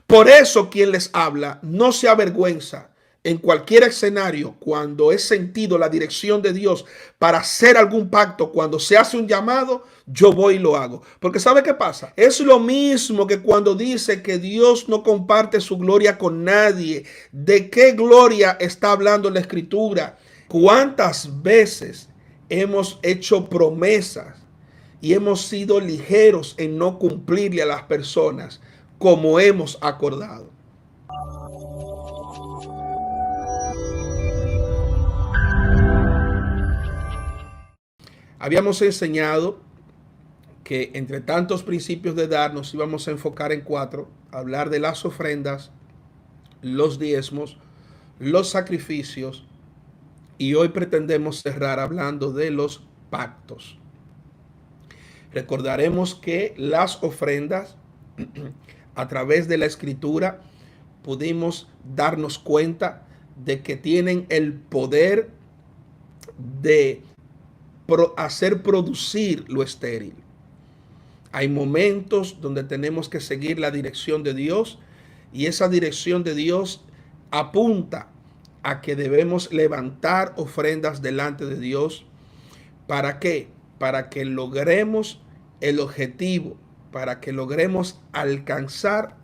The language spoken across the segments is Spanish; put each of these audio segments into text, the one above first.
Por eso quien les habla no se avergüenza en cualquier escenario cuando es sentido la dirección de Dios para hacer algún pacto, cuando se hace un llamado, yo voy y lo hago. Porque ¿sabe qué pasa? Es lo mismo que cuando dice que Dios no comparte su gloria con nadie. ¿De qué gloria está hablando la Escritura? ¿Cuántas veces hemos hecho promesas y hemos sido ligeros en no cumplirle a las personas como hemos acordado? Habíamos enseñado que entre tantos principios de dar nos íbamos a enfocar en cuatro: hablar de las ofrendas, los diezmos, los sacrificios, y hoy pretendemos cerrar hablando de los pactos. Recordaremos que las ofrendas, a través de la escritura, pudimos darnos cuenta de que tienen el poder de hacer producir lo estéril. Hay momentos donde tenemos que seguir la dirección de Dios, y esa dirección de Dios apunta a que debemos levantar ofrendas delante de Dios. ¿Para qué? Para que logremos el objetivo, para que logremos alcanzar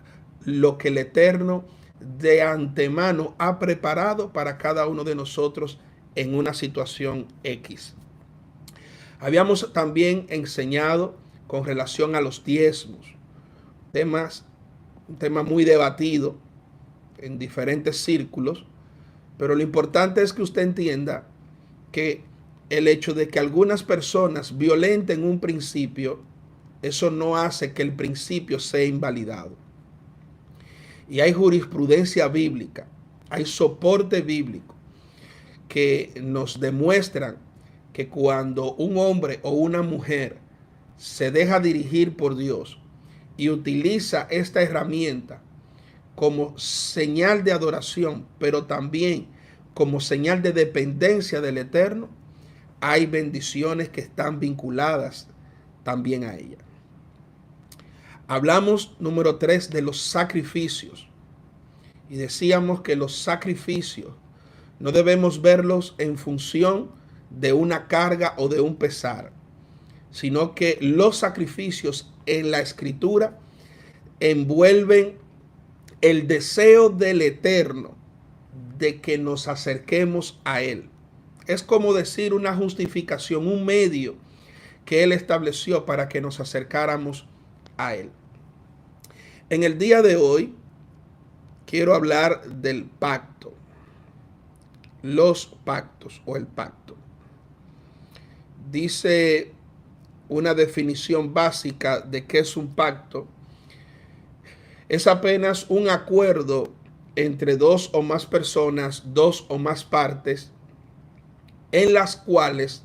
lo que el Eterno de antemano ha preparado para cada uno de nosotros en una situación X. Habíamos también enseñado con relación a los diezmos, un tema muy debatido en diferentes círculos, pero lo importante es que usted entienda que el hecho de que algunas personas violenten un principio, eso no hace que el principio sea invalidado. Y hay jurisprudencia bíblica, hay soporte bíblico que nos demuestran que cuando un hombre o una mujer se deja dirigir por Dios y utiliza esta herramienta como señal de adoración, pero también como señal de dependencia del Eterno, hay bendiciones que están vinculadas también a ella. Hablamos, número 3, de los sacrificios. Y decíamos que los sacrificios no debemos verlos en función de una carga o de un pesar, sino que los sacrificios en la Escritura envuelven el deseo del Eterno de que nos acerquemos a Él. Es como decir una justificación, un medio que Él estableció para que nos acercáramos a Él. En el día de hoy quiero hablar del pacto, los pactos o el pacto. Dice una definición básica de qué es un pacto: es apenas un acuerdo entre dos o más personas, dos o más partes, en las cuales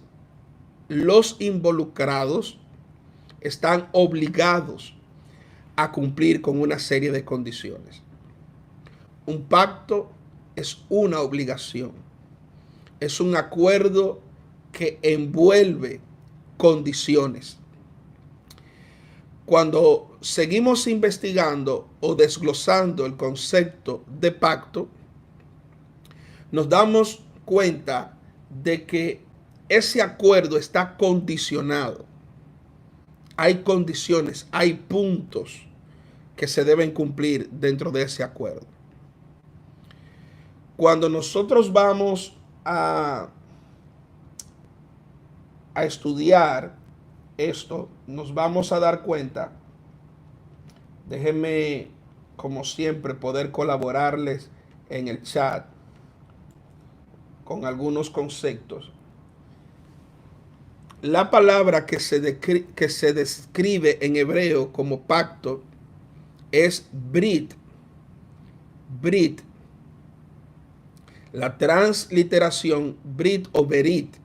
los involucrados están obligados a cumplir con una serie de condiciones. Un pacto es una obligación, es un acuerdo que envuelve condiciones. Cuando seguimos investigando o desglosando el concepto de pacto, nos damos cuenta de que ese acuerdo está condicionado. Hay condiciones, hay puntos que se deben cumplir dentro de ese acuerdo. Cuando nosotros vamos a estudiar esto, nos vamos a dar cuenta, déjenme como siempre poder colaborarles en el chat con algunos conceptos. La palabra que se describe en hebreo como pacto es brit. Brit. La transliteración brit o berit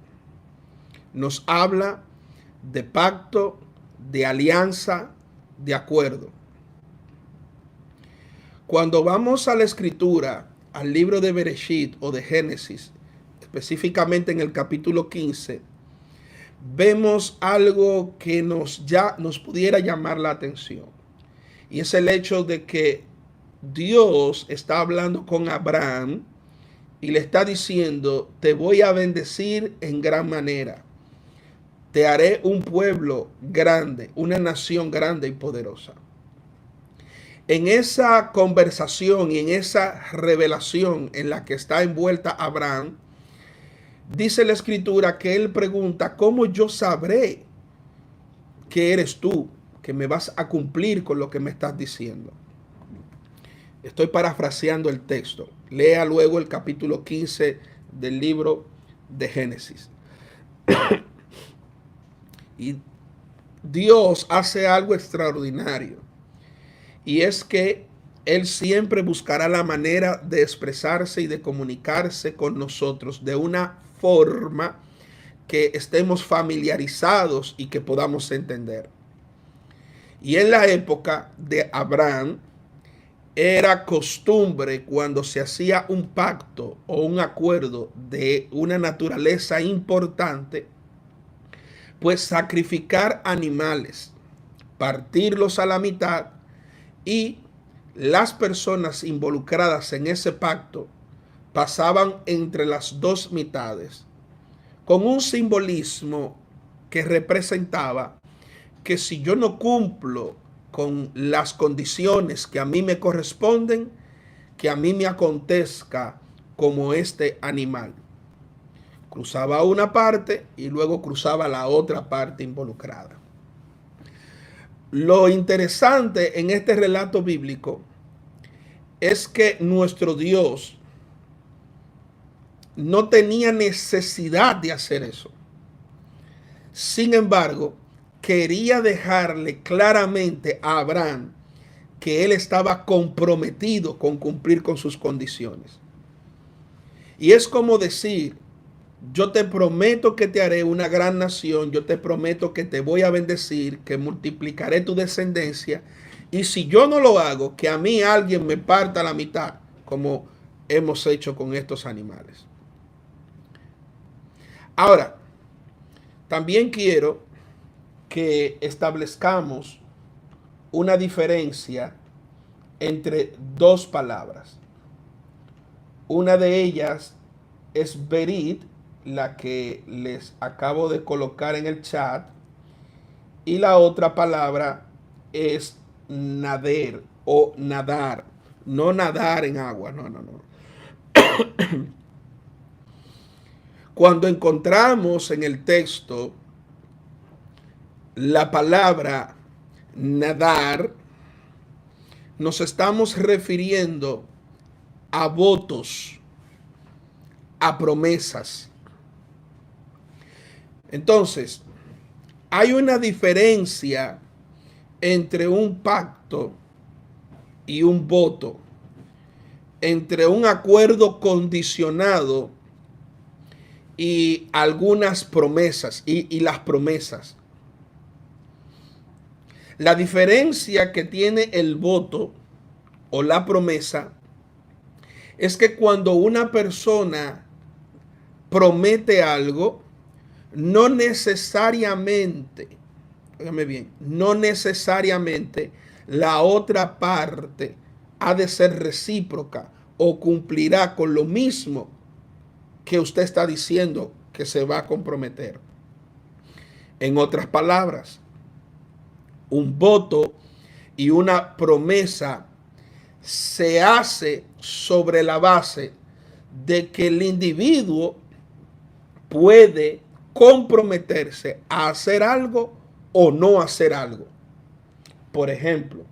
nos habla de pacto, de alianza, de acuerdo. Cuando vamos a la escritura, al libro de Bereshit o de Génesis, específicamente en el capítulo 15, vemos algo que nos pudiera llamar la atención. Y es el hecho de que Dios está hablando con Abraham y le está diciendo, te voy a bendecir en gran manera. Te haré un pueblo grande, una nación grande y poderosa. En esa conversación y en esa revelación en la que está envuelta Abraham, dice la escritura que él pregunta, ¿cómo yo sabré que eres tú, que me vas a cumplir con lo que me estás diciendo? Estoy parafraseando el texto. Lea luego el capítulo 15 del libro de Génesis. Y Dios hace algo extraordinario. Y es que Él siempre buscará la manera de expresarse y de comunicarse con nosotros de una forma que estemos familiarizados y que podamos entender. Y en la época de Abraham, era costumbre cuando se hacía un pacto o un acuerdo de una naturaleza importante, pues sacrificar animales, partirlos a la mitad y las personas involucradas en ese pacto pasaban entre las dos mitades con un simbolismo que representaba que si yo no cumplo con las condiciones que a mí me corresponden, que a mí me acontezca como este animal. Cruzaba una parte y luego cruzaba la otra parte involucrada. Lo interesante en este relato bíblico es que nuestro Dios no tenía necesidad de hacer eso. Sin embargo, quería dejarle claramente a Abraham que él estaba comprometido con cumplir con sus condiciones. Y es como decir, yo te prometo que te haré una gran nación, yo te prometo que te voy a bendecir, que multiplicaré tu descendencia, y si yo no lo hago, que a mí alguien me parta la mitad, como hemos hecho con estos animales. Ahora, también quiero que establezcamos una diferencia entre dos palabras. Una de ellas es berit, la que les acabo de colocar en el chat, y la otra palabra es nader o nadar. No nadar en agua, no. Cuando encontramos en el texto la palabra nadar, nos estamos refiriendo a votos, a promesas. Entonces, hay una diferencia entre un pacto y un voto, entre un acuerdo condicionado y algunas promesas y las promesas. La diferencia que tiene el voto o la promesa es que cuando una persona promete algo, no necesariamente, óigame bien, no necesariamente la otra parte ha de ser recíproca o cumplirá con lo mismo que usted está diciendo que se va a comprometer. En otras palabras, un voto y una promesa se hace sobre la base de que el individuo puede comprometerse a hacer algo o no hacer algo. Por ejemplo,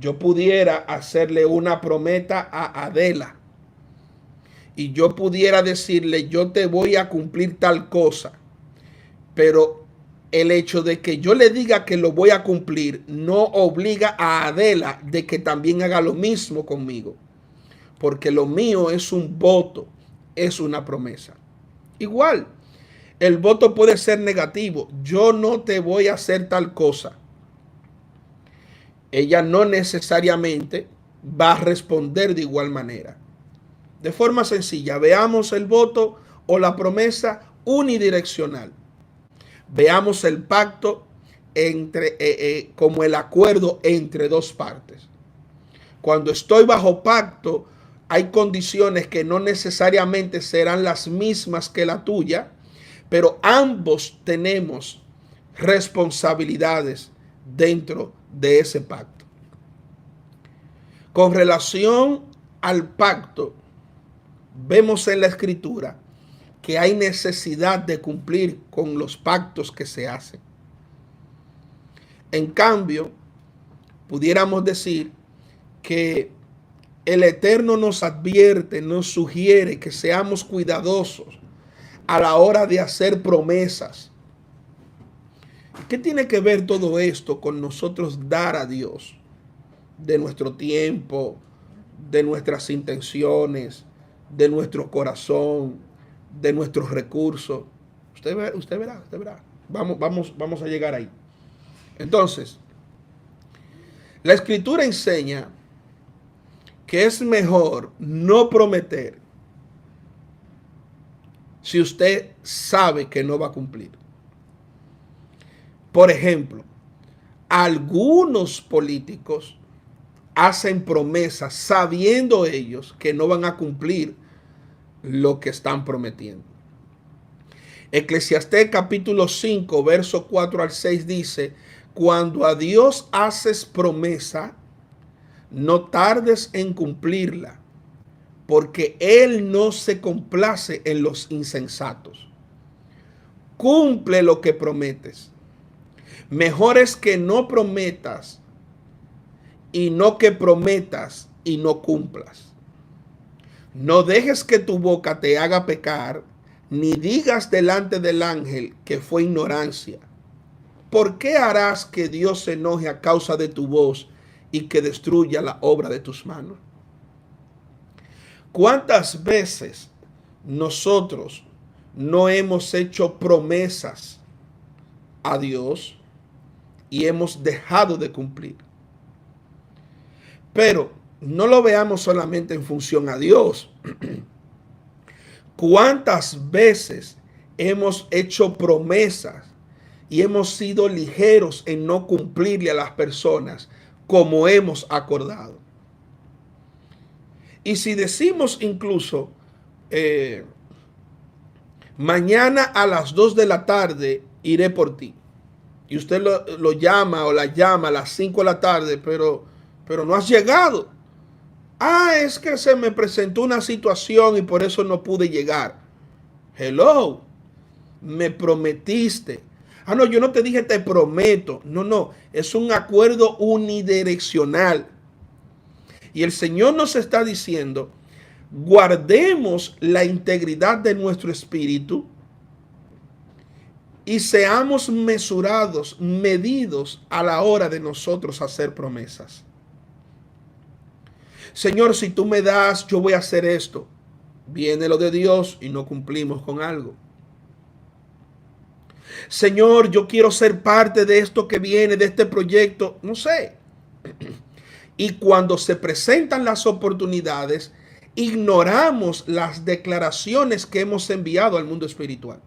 yo pudiera hacerle una promesa a Adela y yo pudiera decirle, yo te voy a cumplir tal cosa, pero el hecho de que yo le diga que lo voy a cumplir no obliga a Adela de que también haga lo mismo conmigo, porque lo mío es un voto, es una promesa. Igual, el voto puede ser negativo. Yo no te voy a hacer tal cosa. Ella no necesariamente va a responder de igual manera. De forma sencilla, veamos el voto o la promesa unidireccional. Veamos el pacto como el acuerdo entre dos partes. Cuando estoy bajo pacto, hay condiciones que no necesariamente serán las mismas que la tuya, pero ambos tenemos responsabilidades dentro de ese pacto. Con relación al pacto, vemos en la Escritura que hay necesidad de cumplir con los pactos que se hacen. En cambio, pudiéramos decir que el Eterno nos advierte, nos sugiere que seamos cuidadosos a la hora de hacer promesas. ¿Qué tiene que ver todo esto con nosotros dar a Dios de nuestro tiempo, de nuestras intenciones, de nuestro corazón, de nuestros recursos? Usted verá. Vamos a llegar ahí. Entonces, la Escritura enseña que es mejor no prometer si usted sabe que no va a cumplir. Por ejemplo, algunos políticos hacen promesas sabiendo ellos que no van a cumplir lo que están prometiendo. Eclesiastés capítulo 5, verso 4 al 6 dice: cuando a Dios haces promesa, no tardes en cumplirla, porque Él no se complace en los insensatos. Cumple lo que prometes. Mejor es que no prometas y no que prometas y no cumplas. No dejes que tu boca te haga pecar, ni digas delante del ángel que fue ignorancia. ¿Por qué harás que Dios se enoje a causa de tu voz y que destruya la obra de tus manos? ¿Cuántas veces nosotros no hemos hecho promesas a Dios y hemos dejado de cumplir? Pero no lo veamos solamente en función a Dios. ¿Cuántas veces hemos hecho promesas y hemos sido ligeros en no cumplirle a las personas como hemos acordado? Y si decimos incluso, mañana a las 2 de la tarde iré por ti, y usted lo llama o la llama a las 5 de la tarde, pero no has llegado. Es que se me presentó una situación y por eso no pude llegar. Hello, me prometiste. No, yo no te dije te prometo. No, es un acuerdo unidireccional. Y el Señor nos está diciendo, guardemos la integridad de nuestro espíritu y seamos mesurados, medidos a la hora de nosotros hacer promesas. Señor, si tú me das, yo voy a hacer esto. Viene lo de Dios y no cumplimos con algo. Señor, yo quiero ser parte de esto que viene, de este proyecto, no sé. Y cuando se presentan las oportunidades, ignoramos las declaraciones que hemos enviado al mundo espiritual.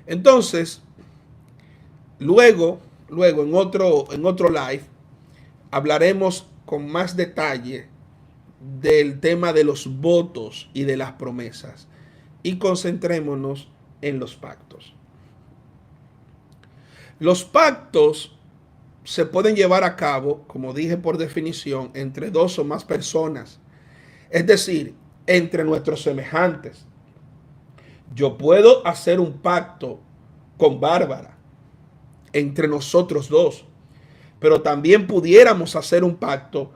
Entonces, luego en otro live, hablaremos con más detalle del tema de los votos y de las promesas. Y concentrémonos en los pactos. Los pactos se pueden llevar a cabo, como dije por definición, entre dos o más personas. Es decir, entre nuestros semejantes. Yo puedo hacer un pacto con Bárbara, entre nosotros dos, pero también pudiéramos hacer un pacto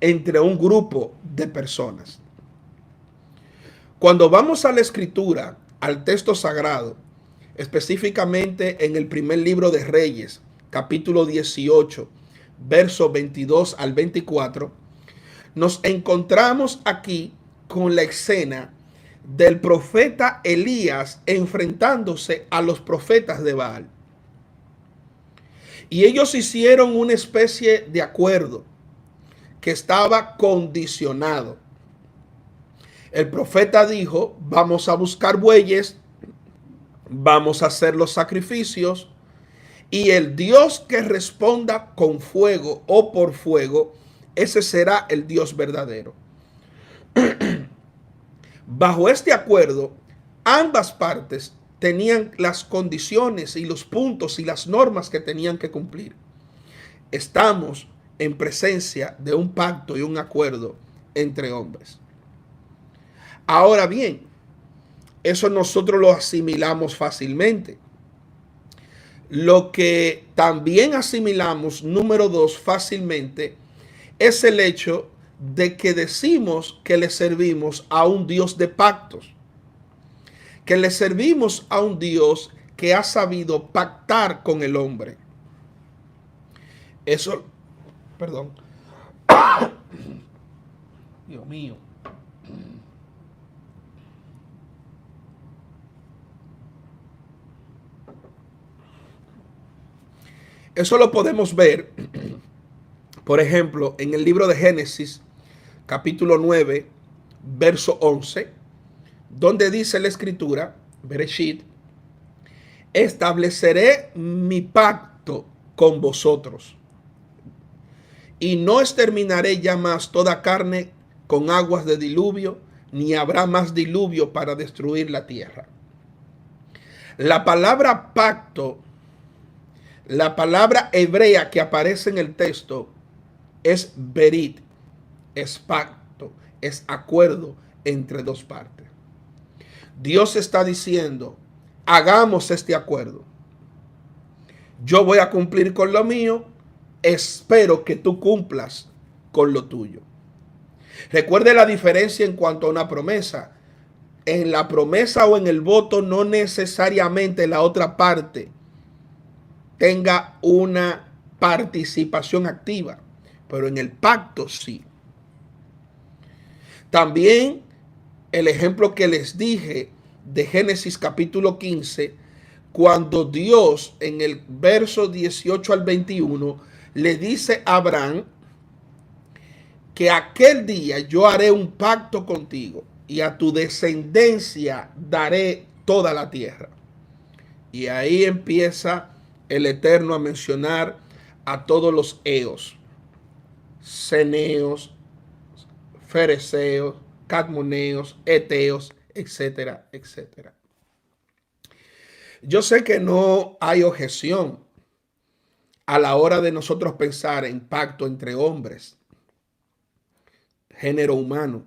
entre un grupo de personas. Cuando vamos a la Escritura, al texto sagrado, específicamente en el primer libro de Reyes, capítulo 18, versos 22 al 24, nos encontramos aquí con la escena del profeta Elías enfrentándose a los profetas de Baal. Y ellos hicieron una especie de acuerdo que estaba condicionado. El profeta dijo, vamos a buscar bueyes, vamos a hacer los sacrificios Y el Dios que responda con fuego o por fuego, ese será el Dios verdadero. Bajo este acuerdo, ambas partes tenían las condiciones y los puntos y las normas que tenían que cumplir. Estamos en presencia de un pacto y un acuerdo entre hombres. Ahora bien, eso nosotros lo asimilamos fácilmente. Lo que también asimilamos, número dos, fácilmente, es el hecho de que decimos que le servimos a un Dios de pactos, que le servimos a un Dios que ha sabido pactar con el hombre. Eso, perdón, Dios mío. Eso lo podemos ver, por ejemplo, en el libro de Génesis, capítulo 9, verso 11, donde dice la escritura, Bereshit, estableceré mi pacto con vosotros y no exterminaré ya más toda carne con aguas de diluvio, ni habrá más diluvio para destruir la tierra. La palabra pacto, la palabra hebrea que aparece en el texto es berit, es pacto, es acuerdo entre dos partes. Dios está diciendo, hagamos este acuerdo. Yo voy a cumplir con lo mío, espero que tú cumplas con lo tuyo. Recuerde la diferencia en cuanto a una promesa. En la promesa o en el voto no necesariamente la otra parte tenga una participación activa, pero en el pacto sí. También el ejemplo que les dije de Génesis capítulo 15, cuando Dios en el verso 18 al 21 le dice a Abraham que aquel día yo haré un pacto contigo y a tu descendencia daré toda la tierra. Y ahí empieza el Eterno a mencionar a todos los eos, ceneos, fereceos, cadmoneos, eteos, etcétera, etcétera. Yo sé que no hay objeción a la hora de nosotros pensar en pacto entre hombres, género humano,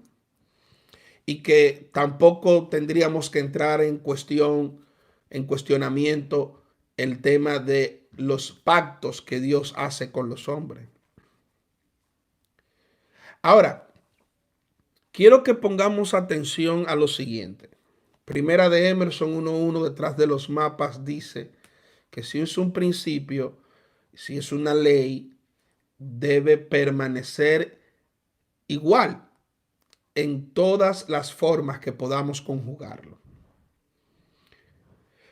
y que tampoco tendríamos que entrar en cuestionamiento el tema de los pactos que Dios hace con los hombres. Ahora, quiero que pongamos atención a lo siguiente. Primera de Emerson 1.1 detrás de los mapas dice que si es un principio, si es una ley, debe permanecer igual en todas las formas que podamos conjugarlo.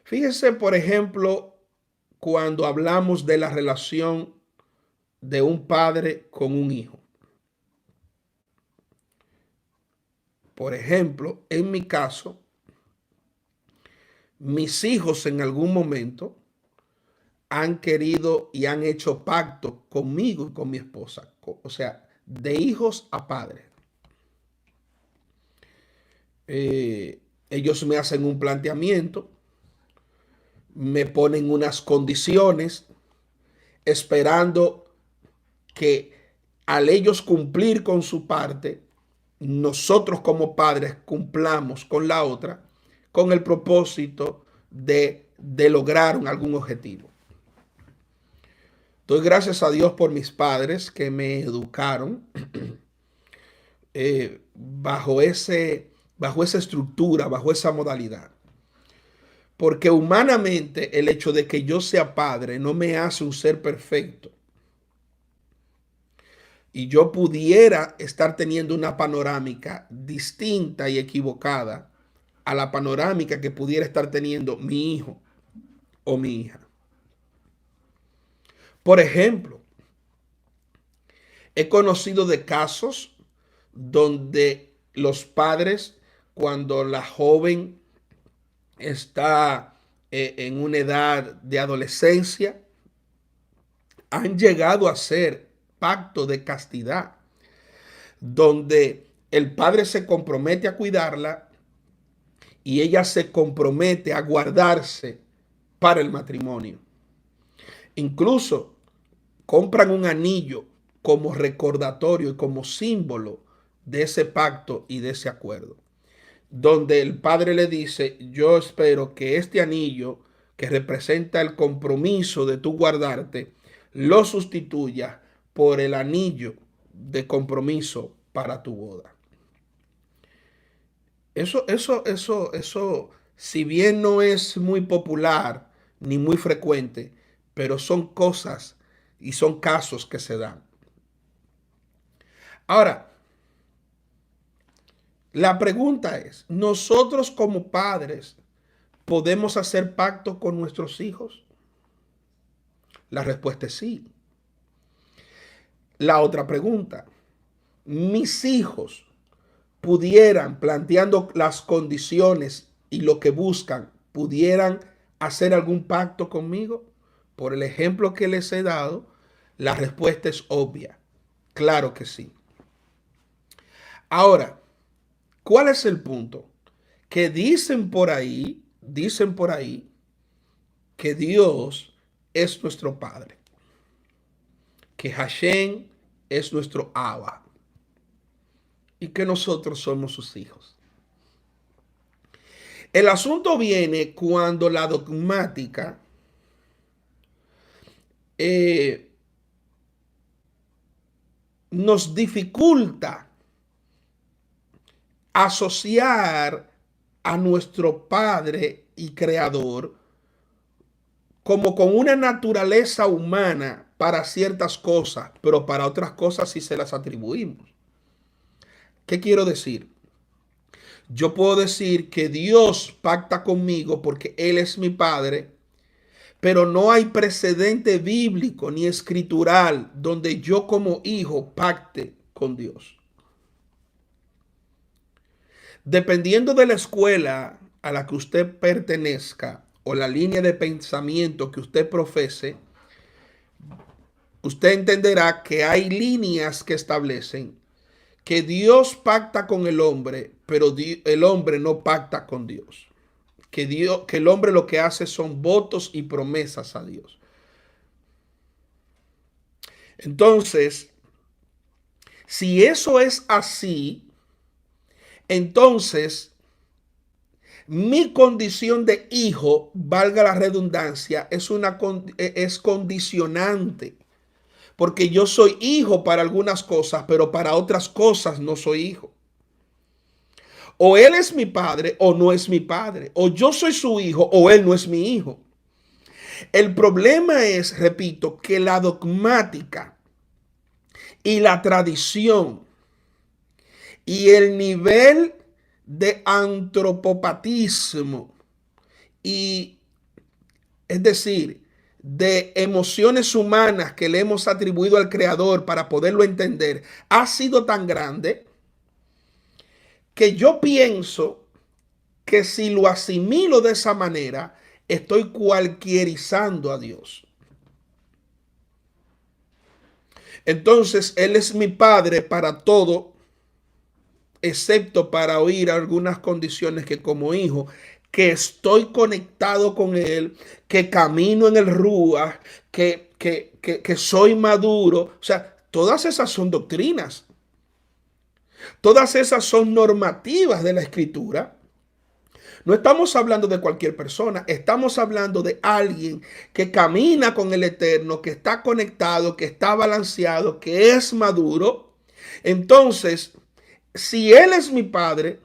Fíjese, por ejemplo, cuando hablamos de la relación de un padre con un hijo. Por ejemplo, en mi caso, mis hijos en algún momento han querido y han hecho pacto conmigo y con mi esposa. O sea, de hijos a padres. Ellos me hacen un planteamiento, me ponen unas condiciones, esperando que al ellos cumplir con su parte, nosotros como padres cumplamos con la otra, con el propósito de lograr algún objetivo. Doy gracias a Dios por mis padres que me educaron bajo esa estructura, bajo esa modalidad. Porque humanamente el hecho de que yo sea padre no me hace un ser perfecto. Y yo pudiera estar teniendo una panorámica distinta y equivocada a la panorámica que pudiera estar teniendo mi hijo o mi hija. Por ejemplo, he conocido de casos donde los padres, cuando la joven está en una edad de adolescencia, han llegado a ser pacto de castidad, donde el padre se compromete a cuidarla y ella se compromete a guardarse para el matrimonio. Incluso compran un anillo como recordatorio y como símbolo de ese pacto y de ese acuerdo, donde el padre le dice: yo espero que este anillo, que representa el compromiso de tu guardarte, lo sustituya por el anillo de compromiso para tu boda. Eso, si bien no es muy popular ni muy frecuente, pero son cosas y son casos que se dan. Ahora, la pregunta es, ¿nosotros como padres podemos hacer pacto con nuestros hijos? La respuesta es sí. La otra pregunta, ¿mis hijos pudieran, planteando las condiciones y lo que buscan, pudieran hacer algún pacto conmigo? Por el ejemplo que les he dado, la respuesta es obvia. Claro que sí. Ahora, ¿cuál es el punto? Que dicen por ahí que Dios es nuestro Padre, que Hashem es nuestro Abba y que nosotros somos sus hijos. El asunto viene cuando la dogmática nos dificulta asociar a nuestro Padre y Creador como con una naturaleza humana para ciertas cosas, pero para otras cosas sí se las atribuimos. ¿Qué quiero decir? Yo puedo decir que Dios pacta conmigo porque Él es mi Padre, pero no hay precedente bíblico ni escritural donde yo como hijo pacte con Dios. Dependiendo de la escuela a la que usted pertenezca o la línea de pensamiento que usted profese, usted entenderá que hay líneas que establecen que Dios pacta con el hombre, pero el hombre no pacta con Dios. Que el hombre lo que hace son votos y promesas a Dios. Entonces, si eso es así, entonces mi condición de hijo, valga la redundancia, es condicionante. Porque yo soy hijo para algunas cosas, pero para otras cosas no soy hijo. O él es mi padre o no es mi padre. O yo soy su hijo o él no es mi hijo. El problema es, repito, que la dogmática y la tradición y el nivel de antropopatismo y, es decir, de emociones humanas que le hemos atribuido al Creador para poderlo entender, ha sido tan grande que yo pienso que si lo asimilo de esa manera, estoy cualquierizando a Dios. Entonces, Él es mi Padre para todo, excepto para oír algunas condiciones que como hijo, que estoy conectado con Él, que camino en el Ruach, que soy maduro. O sea, todas esas son doctrinas. Todas esas son normativas de la Escritura. No estamos hablando de cualquier persona, estamos hablando de alguien que camina con el Eterno, que está conectado, que está balanceado, que es maduro. Entonces, si Él es mi Padre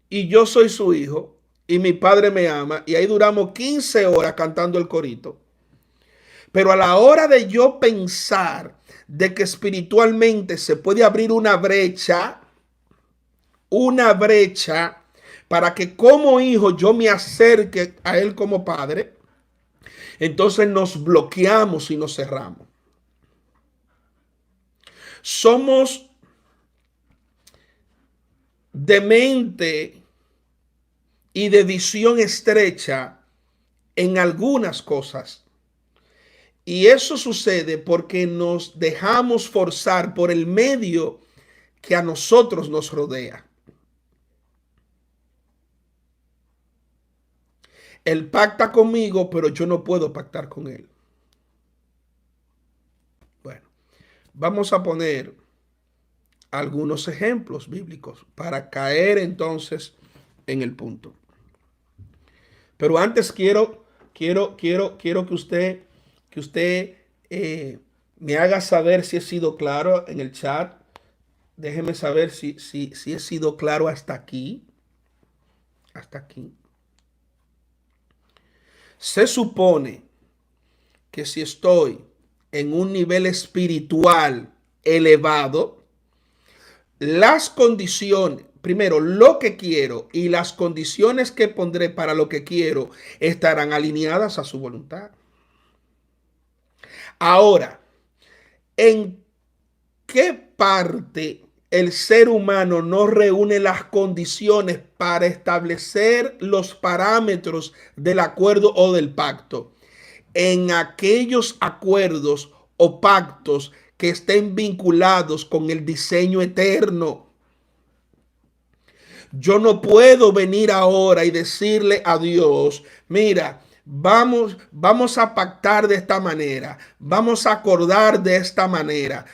y yo soy su hijo y mi Padre me ama, y ahí duramos 15 horas cantando el corito, pero a la hora de yo pensar de que espiritualmente se puede abrir una brecha para que como hijo yo me acerque a Él como padre, entonces nos bloqueamos y nos cerramos. Somos de mente y de visión estrecha en algunas cosas Y eso sucede porque nos dejamos forzar por el medio que a nosotros nos rodea. Él pacta conmigo, pero yo no puedo pactar con él. Bueno, vamos a poner algunos ejemplos bíblicos para caer entonces en el punto. Pero antes quiero que usted me haga saber si he sido claro en el chat. Déjeme saber si he sido claro hasta aquí. Hasta aquí. Se supone que si estoy en un nivel espiritual elevado, las condiciones, primero lo que quiero y las condiciones que pondré para lo que quiero estarán alineadas a su voluntad. Ahora, ¿en qué parte el ser humano no reúne las condiciones para establecer los parámetros del acuerdo o del pacto? En aquellos acuerdos o pactos que estén vinculados con el diseño eterno. Yo no puedo venir ahora y decirle a Dios, mira, vamos a pactar de esta manera, vamos a acordar de esta manera.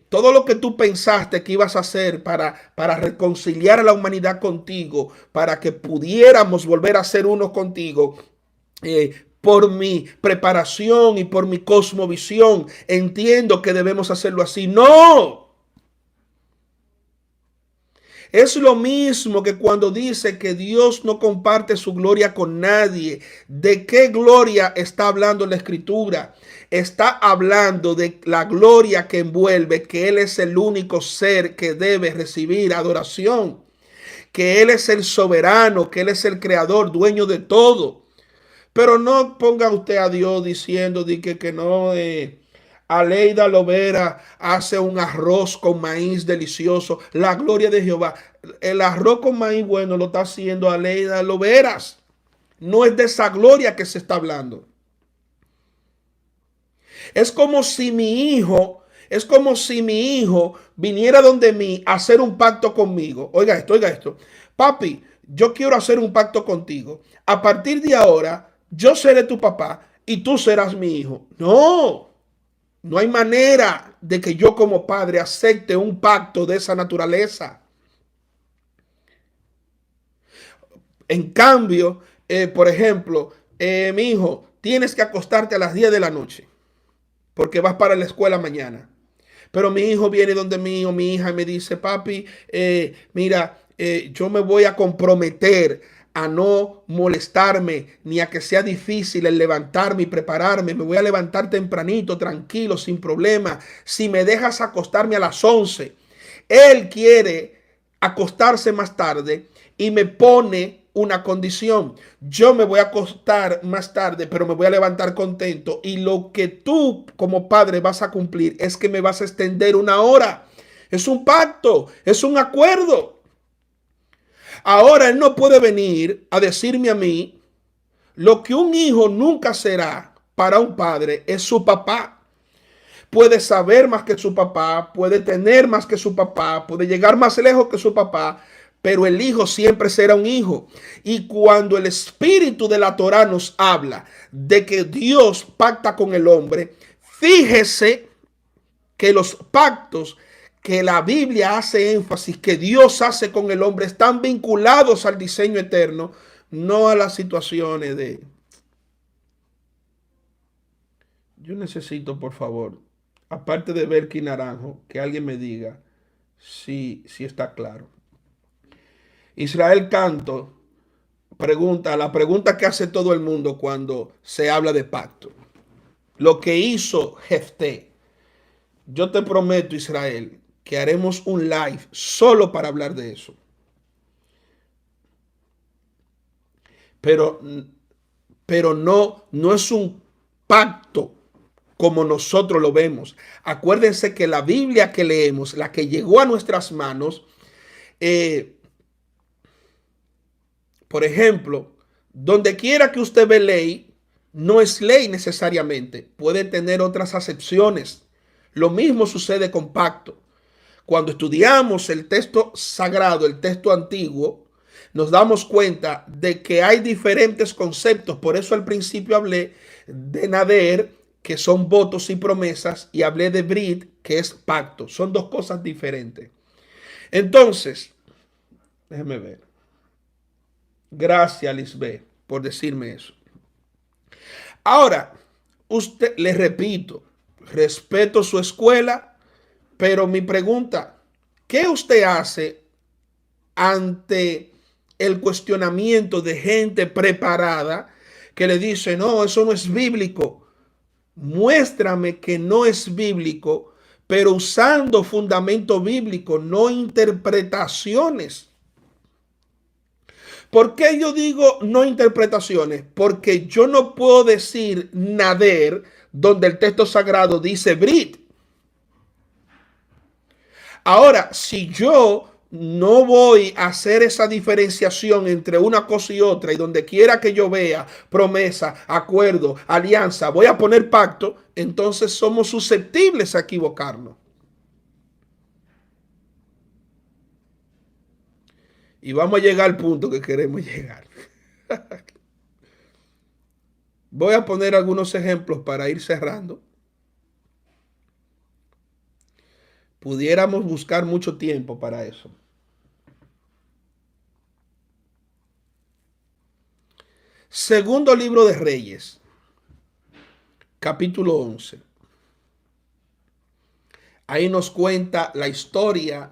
Todo lo que tú pensaste que ibas a hacer para reconciliar a la humanidad contigo, para que pudiéramos volver a ser uno contigo, por mi preparación y por mi cosmovisión, entiendo que debemos hacerlo así. No. Es lo mismo que cuando dice que Dios no comparte su gloria con nadie. ¿De qué gloria está hablando la Escritura? Está hablando de la gloria que envuelve que Él es el único ser que debe recibir adoración, que Él es el soberano, que Él es el creador, dueño de todo. Pero no ponga usted a Dios diciendo que no, Aleida Lovera hace un arroz con maíz delicioso. La gloria de Jehová. El arroz con maíz bueno lo está haciendo Aleida Loveras. No es de esa gloria que se está hablando. Es como si mi hijo viniera donde mí a hacer un pacto conmigo. Oiga esto, oiga esto. Papi, yo quiero hacer un pacto contigo. A partir de ahora, yo seré tu papá y tú serás mi hijo. No, no hay manera de que yo como padre acepte un pacto de esa naturaleza. En cambio, por ejemplo, mi hijo, tienes que acostarte a las 10 de la noche porque vas para la escuela mañana. Pero mi hijo viene donde mí o mi hija y me dice, papi, mira, yo me voy a comprometer a no molestarme ni a que sea difícil el levantarme y prepararme. Me voy a levantar tempranito, tranquilo, sin problema. Si me dejas acostarme a las 11, él quiere acostarse más tarde y me pone una condición. Yo me voy a acostar más tarde, pero me voy a levantar contento. Y lo que tú como padre vas a cumplir es que me vas a extender una hora. Es un pacto, es un acuerdo. Ahora él no puede venir a decirme a mí lo que un hijo nunca será para un padre es su papá. Puede saber más que su papá, puede tener más que su papá, puede llegar más lejos que su papá, pero el hijo siempre será un hijo. Y cuando el espíritu de la Torá nos habla de que Dios pacta con el hombre, fíjese que los pactos que la Biblia hace énfasis que Dios hace con el hombre están vinculados al diseño eterno, no a las situaciones de... Yo necesito, por favor, aparte de Belki Naranjo, que alguien me diga si está claro. Israel Canto pregunta, la pregunta que hace todo el mundo cuando se habla de pacto. Lo que hizo Jefté. Yo te prometo, Israel, que haremos un live solo para hablar de eso. Pero no es un pacto como nosotros lo vemos. Acuérdense que la Biblia que leemos, la que llegó a nuestras manos, por ejemplo, donde quiera que usted ve ley, no es ley necesariamente, puede tener otras acepciones. Lo mismo sucede con pacto. Cuando estudiamos el texto sagrado, el texto antiguo, nos damos cuenta de que hay diferentes conceptos. Por eso al principio hablé de nader, que son votos y promesas, y hablé de brit, que es pacto. Son dos cosas diferentes. Entonces, déjeme ver. Gracias, Lisbeth, por decirme eso. Ahora, usted, le repito, respeto su escuela, pero mi pregunta, ¿qué usted hace ante el cuestionamiento de gente preparada que le dice, no, eso no es bíblico? Muéstrame que no es bíblico, pero usando fundamento bíblico, no interpretaciones. ¿Por qué yo digo no interpretaciones? Porque yo no puedo decir nader donde el texto sagrado dice brit. Ahora, si yo no voy a hacer esa diferenciación entre una cosa y otra, y donde quiera que yo vea promesa, acuerdo, alianza, voy a poner pacto, entonces somos susceptibles a equivocarnos. Y vamos a llegar al punto que queremos llegar. Voy a poner algunos ejemplos para ir cerrando. Pudiéramos buscar mucho tiempo para eso. Segundo libro de Reyes, capítulo 11. Ahí nos cuenta la historia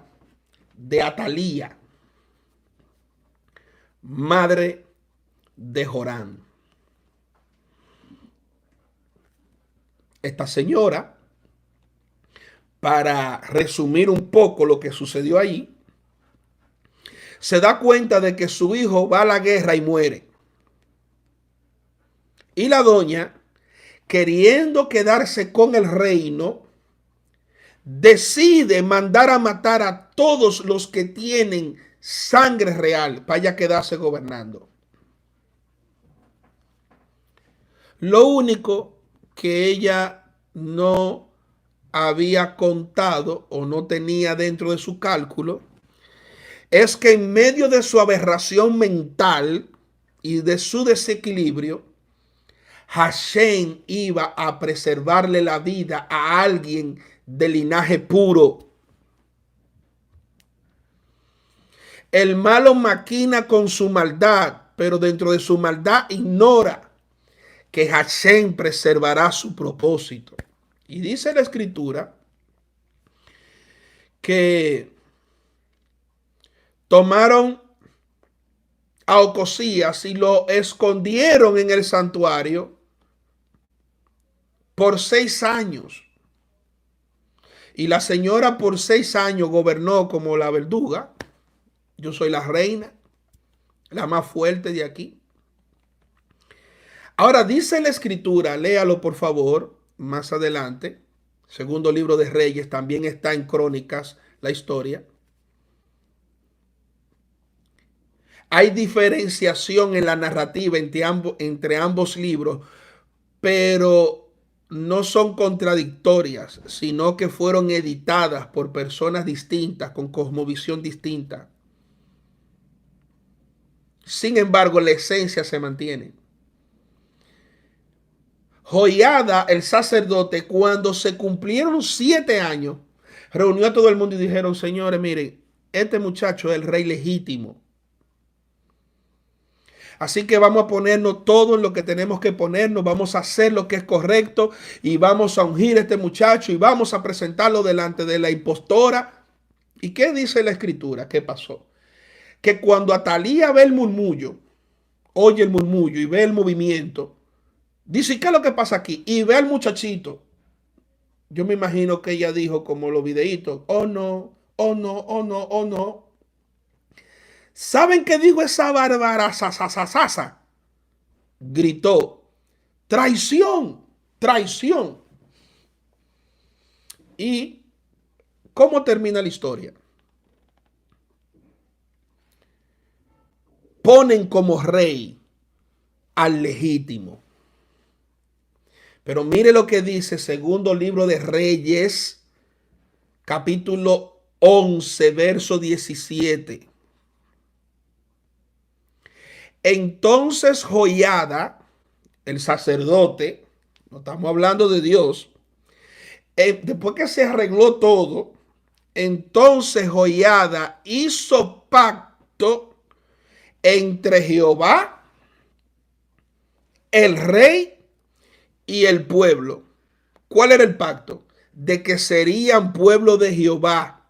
de Atalía, madre de Jorán. Esta señora, para resumir un poco lo que sucedió ahí, se da cuenta de que su hijo va a la guerra y muere. Y la doña, queriendo quedarse con el reino, decide mandar a matar a todos los que tienen sangre real para ella quedarse gobernando. Lo único que ella no había contado o no tenía dentro de su cálculo es que en medio de su aberración mental y de su desequilibrio, Hashem iba a preservarle la vida a alguien de linaje puro. El malo maquina con su maldad, pero dentro de su maldad ignora que Hashem preservará su propósito. Y dice la escritura que tomaron a Ocosías y lo escondieron en el santuario por 6 años. Y la señora por 6 años gobernó como la verduga. Yo soy la reina, la más fuerte de aquí. Ahora dice la escritura, léalo por favor, más adelante. Segundo libro de Reyes, también está en Crónicas la historia. Hay diferenciación en la narrativa entre ambos libros, pero no son contradictorias, sino que fueron editadas por personas distintas, con cosmovisión distinta. Sin embargo, la esencia se mantiene. Joiada, el sacerdote, cuando se cumplieron 7 años, reunió a todo el mundo y dijeron, señores, miren, este muchacho es el rey legítimo. Así que vamos a ponernos todo en lo que tenemos que ponernos, vamos a hacer lo que es correcto y vamos a ungir a este muchacho y vamos a presentarlo delante de la impostora. ¿Y qué dice la escritura? ¿Qué pasó? Que cuando Atalía ve el murmullo, oye el murmullo y ve el movimiento, dice, ¿qué es lo que pasa aquí? Y ve al muchachito. Yo me imagino que ella dijo como los videitos, oh no, oh no, oh no, oh no. ¿Saben qué dijo esa bárbara sasasasasa? Gritó, traición, traición. ¿Y cómo termina la historia? Ponen como rey al legítimo. Pero mire lo que dice segundo libro de Reyes, capítulo 11, verso 17. Entonces Joiada, el sacerdote, no estamos hablando de Dios, después que se arregló todo, entonces Joiada hizo pacto entre Jehová, el rey y el pueblo. ¿Cuál era el pacto? De que serían pueblo de Jehová.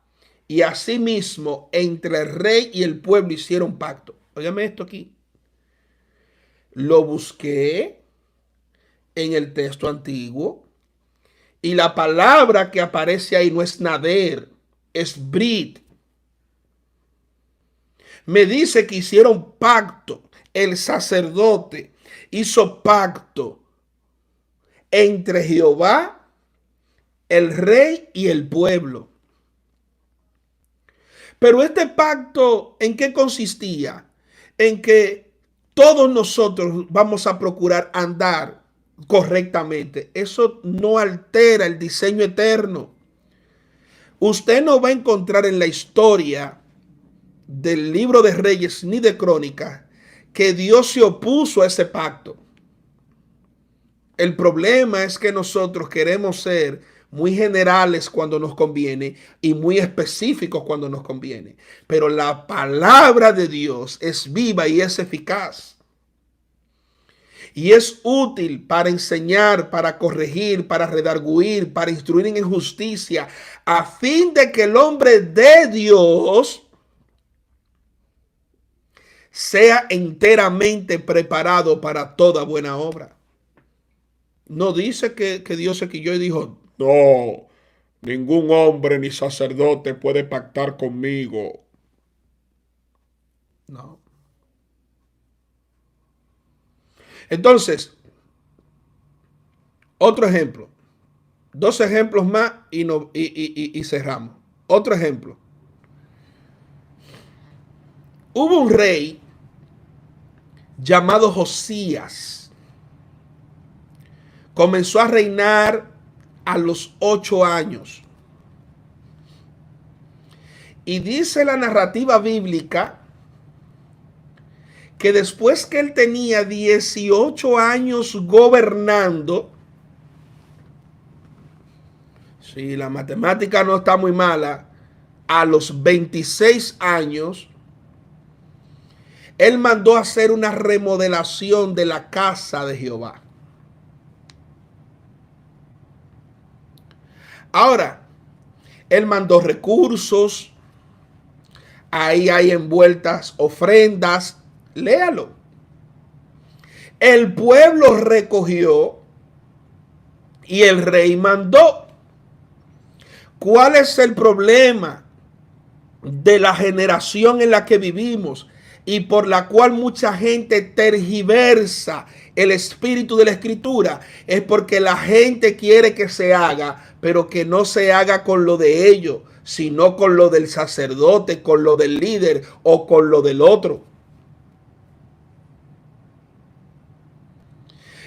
Y asimismo, entre el rey y el pueblo hicieron pacto. Óigame esto aquí. Lo busqué en el texto antiguo. Y la palabra que aparece ahí no es nader, es brit. Me dice que hicieron pacto. El sacerdote hizo pacto entre Jehová, el rey y el pueblo. Pero este pacto, ¿en qué consistía? En que todos nosotros vamos a procurar andar correctamente. Eso no altera el diseño eterno. Usted no va a encontrar en la historia del libro de Reyes ni de Crónicas que Dios se opuso a ese pacto. El problema es que nosotros queremos ser muy generales cuando nos conviene y muy específicos cuando nos conviene. Pero la palabra de Dios es viva y es eficaz. Y es útil para enseñar, para corregir, para redarguir, para instruir en justicia, a fin de que el hombre de Dios sea enteramente preparado para toda buena obra. No dice que Dios se quilló y dijo, no, ningún hombre ni sacerdote puede pactar conmigo. No. Entonces, otro ejemplo. Dos ejemplos más y cerramos. Otro ejemplo. Hubo un rey llamado Josías. Comenzó a reinar a los 8 años. Y dice la narrativa bíblica que después que él tenía 18 años gobernando, si la matemática no está muy mala, a los 26 años, él mandó hacer una remodelación de la casa de Jehová. Ahora, él mandó recursos, ahí hay envueltas ofrendas, léalo. El pueblo recogió y el rey mandó. ¿Cuál es el problema de la generación en la que vivimos y por la cual mucha gente tergiversa el espíritu de la escritura? Es porque la gente quiere que se haga, pero que no se haga con lo de ellos, sino con lo del sacerdote, con lo del líder o con lo del otro.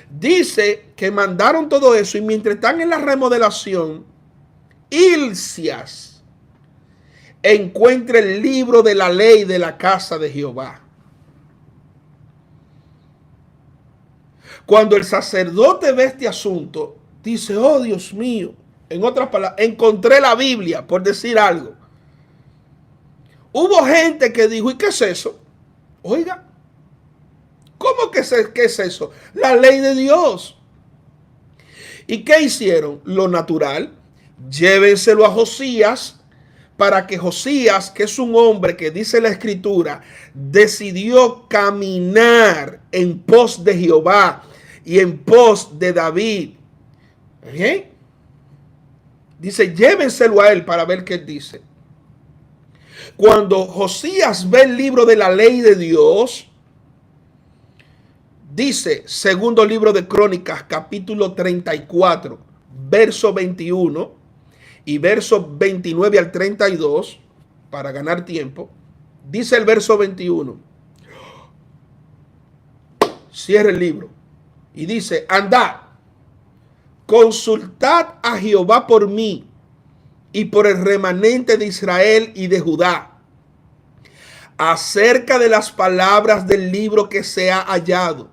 Dice que mandaron todo eso y mientras están en la remodelación, Hilcias encuentra el libro de la ley de la casa de Jehová. Cuando el sacerdote ve este asunto, dice, oh Dios mío, en otras palabras, encontré la Biblia, por decir algo. Hubo gente que dijo, ¿y qué es eso? Oiga, ¿cómo que qué es eso? La ley de Dios. ¿Y qué hicieron? Lo natural, llévenselo a Josías, para que Josías, que es un hombre que dice la escritura, decidió caminar en pos de Jehová y en pos de David. ¿Okay? Dice, llévenselo a él para ver qué él dice. Cuando Josías ve el libro de la ley de Dios, dice, segundo libro de Crónicas, capítulo 34, verso 21 y verso 29 al 32, para ganar tiempo, dice el verso 21, cierra el libro, y dice, andad, consultad a Jehová por mí y por el remanente de Israel y de Judá, acerca de las palabras del libro que se ha hallado,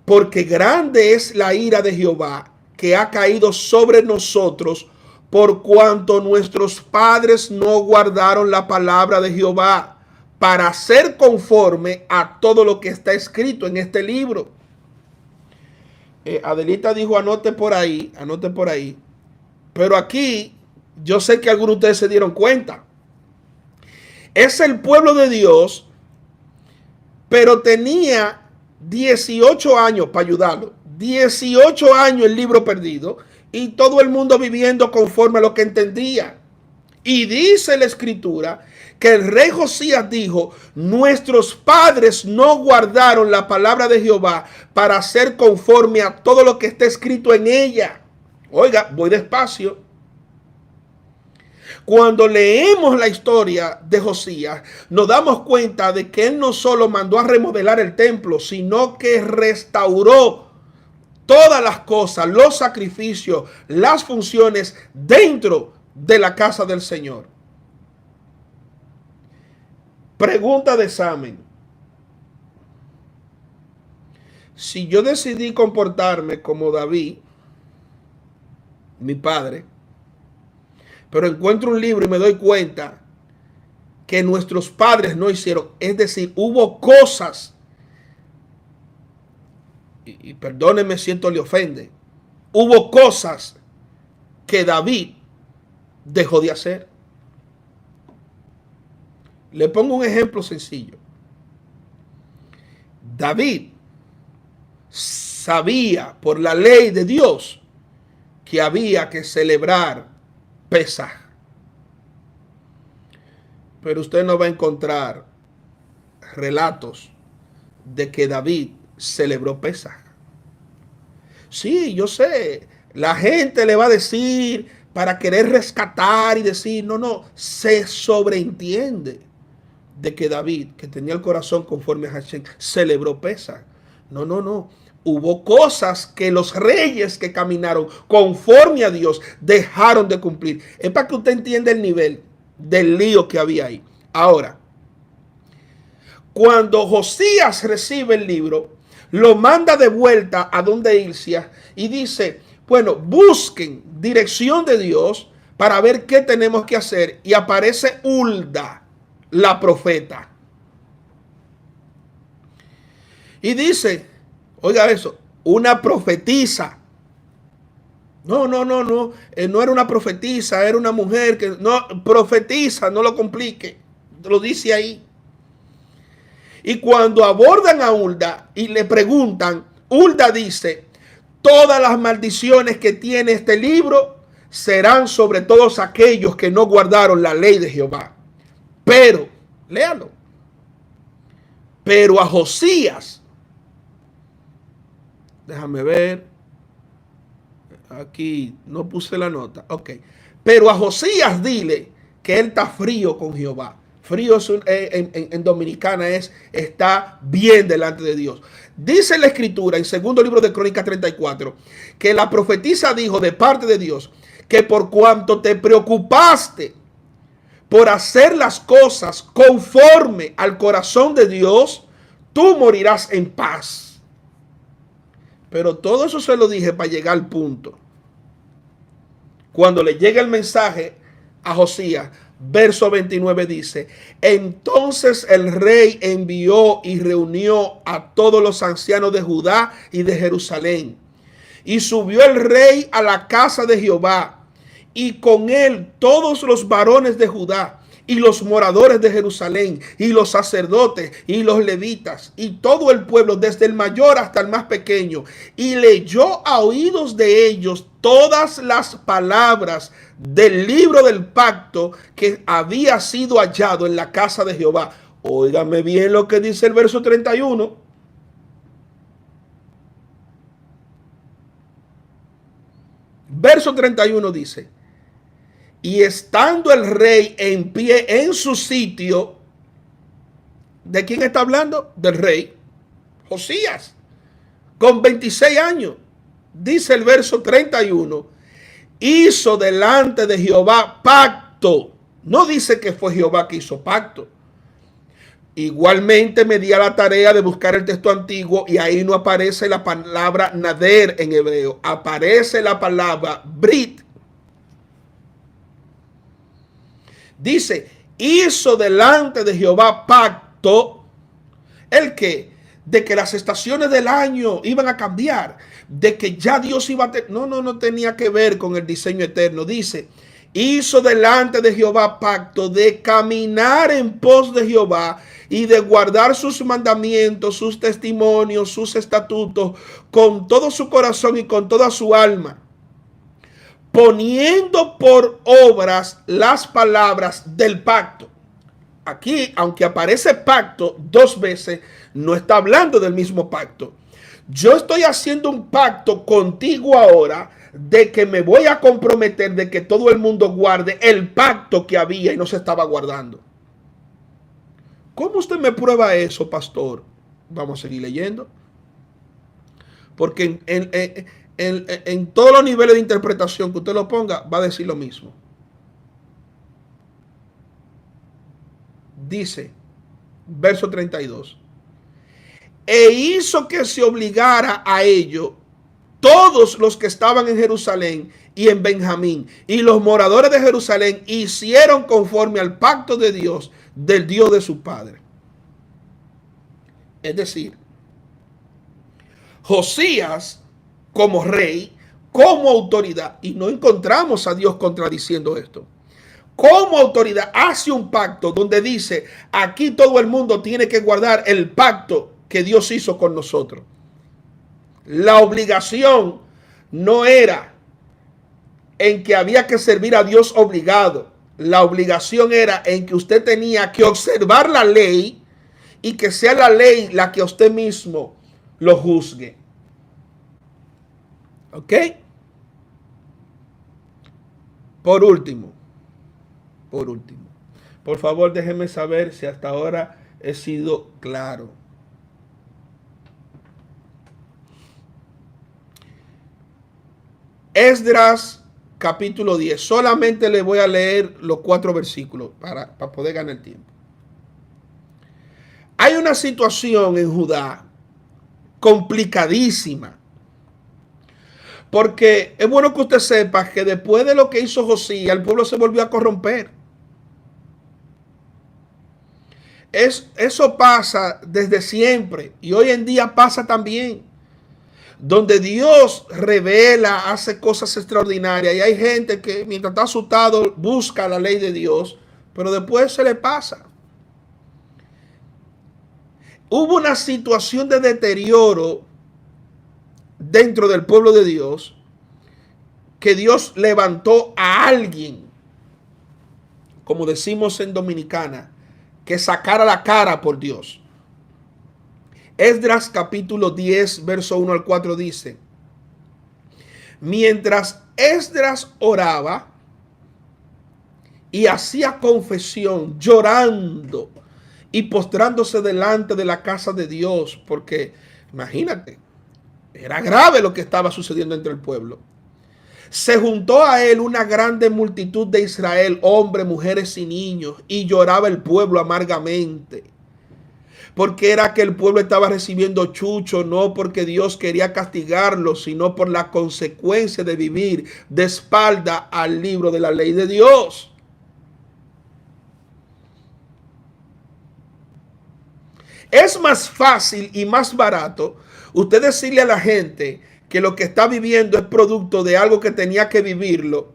porque grande es la ira de Jehová que ha caído sobre nosotros, por cuanto nuestros padres no guardaron la palabra de Jehová para hacer conforme a todo lo que está escrito en este libro. Adelita dijo, anote por ahí. Pero aquí, yo sé que algunos de ustedes se dieron cuenta. Es el pueblo de Dios, pero tenía 18 años para ayudarlo. 18 años el libro perdido y todo el mundo viviendo conforme a lo que entendía. Y dice la escritura que el rey Josías dijo, nuestros padres no guardaron la palabra de Jehová para hacer conforme a todo lo que está escrito en ella. Oiga, voy despacio. Cuando leemos la historia de Josías, nos damos cuenta de que él no solo mandó a remodelar el templo, sino que restauró todas las cosas, los sacrificios, las funciones dentro de la casa del Señor. Pregunta de examen. Si yo decidí comportarme como David, mi padre, pero encuentro un libro y me doy cuenta que nuestros padres no hicieron, es decir, hubo cosas, y perdónenme si esto le ofende, hubo cosas que David dejó de hacer. Le pongo un ejemplo sencillo. David sabía por la ley de Dios que había que celebrar Pesaj. Pero usted no va a encontrar relatos de que David celebró Pesaj. Sí, yo sé, la gente le va a decir para querer rescatar y decir, no, se sobreentiende de que David, que tenía el corazón conforme a Hashem, celebró Pesaj. No. Hubo cosas que los reyes que caminaron conforme a Dios dejaron de cumplir. Es para que usted entienda el nivel del lío que había ahí. Ahora, cuando Josías recibe el libro, lo manda de vuelta a donde Hilcías y dice, bueno, busquen dirección de Dios para ver qué tenemos que hacer. Y aparece Hulda, la profeta. Y dice, oiga eso, una profetisa. No era una profetisa, era una mujer que no, profetiza, no lo complique, lo dice ahí. Y cuando abordan a Hulda y le preguntan, Hulda dice, todas las maldiciones que tiene este libro serán sobre todos aquellos que no guardaron la ley de Jehová. Pero, léalo, pero a Josías, déjame ver, aquí no puse la nota, ok, pero a Josías dile que él está frío con Jehová. Frío en dominicana es está bien delante de Dios. Dice la escritura en segundo libro de Crónicas 34 que la profetisa dijo de parte de Dios que por cuanto te preocupaste por hacer las cosas conforme al corazón de Dios, tú morirás en paz. Pero todo eso se lo dije para llegar al punto. Cuando le llega el mensaje a Josías, verso 29 dice, entonces el rey envió y reunió a todos los ancianos de Judá y de Jerusalén. Y subió el rey a la casa de Jehová, y con él todos los varones de Judá, y los moradores de Jerusalén, y los sacerdotes, y los levitas, y todo el pueblo, desde el mayor hasta el más pequeño. Y leyó a oídos de ellos todas las palabras del libro del pacto que había sido hallado en la casa de Jehová. Óigame bien lo que dice el verso 31. Verso 31 dice, y estando el rey en pie en su sitio, ¿de quién está hablando? Del rey Josías, con 26 años. dice el verso 31, hizo delante de Jehová pacto. No dice que fue Jehová que hizo pacto. Igualmente me di a la tarea de buscar el texto antiguo y ahí no aparece la palabra nader en hebreo, aparece la palabra brit. Dice, hizo delante de Jehová pacto, ¿el qué? De que las estaciones del año iban a cambiar, de que ya Dios iba a tener, no tenía que ver con el diseño eterno. Dice, hizo delante de Jehová pacto de caminar en pos de Jehová y de guardar sus mandamientos, sus testimonios, sus estatutos, con todo su corazón y con toda su alma, poniendo por obras las palabras del pacto. Aquí, aunque aparece pacto 2 veces, no está hablando del mismo pacto. Yo estoy haciendo un pacto contigo ahora de que me voy a comprometer de que todo el mundo guarde el pacto que había y no se estaba guardando. ¿Cómo usted me prueba eso, pastor? Vamos a seguir leyendo. Porque en todos los niveles de interpretación que usted lo ponga, va a decir lo mismo. Dice, verso 32. E hizo que se obligara a ello todos los que estaban en Jerusalén y en Benjamín, y los moradores de Jerusalén hicieron conforme al pacto de Dios, del Dios de su padre. Es decir, Josías como rey, como autoridad, y no encontramos a Dios contradiciendo esto, como autoridad hace un pacto donde dice, aquí todo el mundo tiene que guardar el pacto que Dios hizo con nosotros. La obligación no era en que había que servir a Dios obligado. La obligación era en que usted tenía que observar la ley y que sea la ley la que usted mismo lo juzgue. ¿Ok? Por último, por favor déjenme saber si hasta ahora he sido claro. Esdras capítulo 10. Solamente le voy a leer los 4 versículos para poder ganar el tiempo. Hay una situación en Judá complicadísima. Porque es bueno que usted sepa que después de lo que hizo Josías, el pueblo se volvió a corromper. Eso pasa desde siempre y hoy en día pasa también. Donde Dios revela, hace cosas extraordinarias y hay gente que mientras está asustado busca la ley de Dios, pero después se le pasa. Hubo una situación de deterioro dentro del pueblo de Dios que Dios levantó a alguien, como decimos en Dominicana, que sacara la cara por Dios. Esdras capítulo 10, verso 1 al 4 dice, mientras Esdras oraba y hacía confesión, llorando y postrándose delante de la casa de Dios, porque imagínate, era grave lo que estaba sucediendo entre el pueblo. Se juntó a él una grande multitud de Israel, hombres, mujeres y niños, y lloraba el pueblo amargamente. Porque era que el pueblo estaba recibiendo chucho, no porque Dios quería castigarlo, sino por la consecuencia de vivir de espalda al libro de la ley de Dios. Es más fácil y más barato usted decirle a la gente que lo que está viviendo es producto de algo que tenía que vivirlo,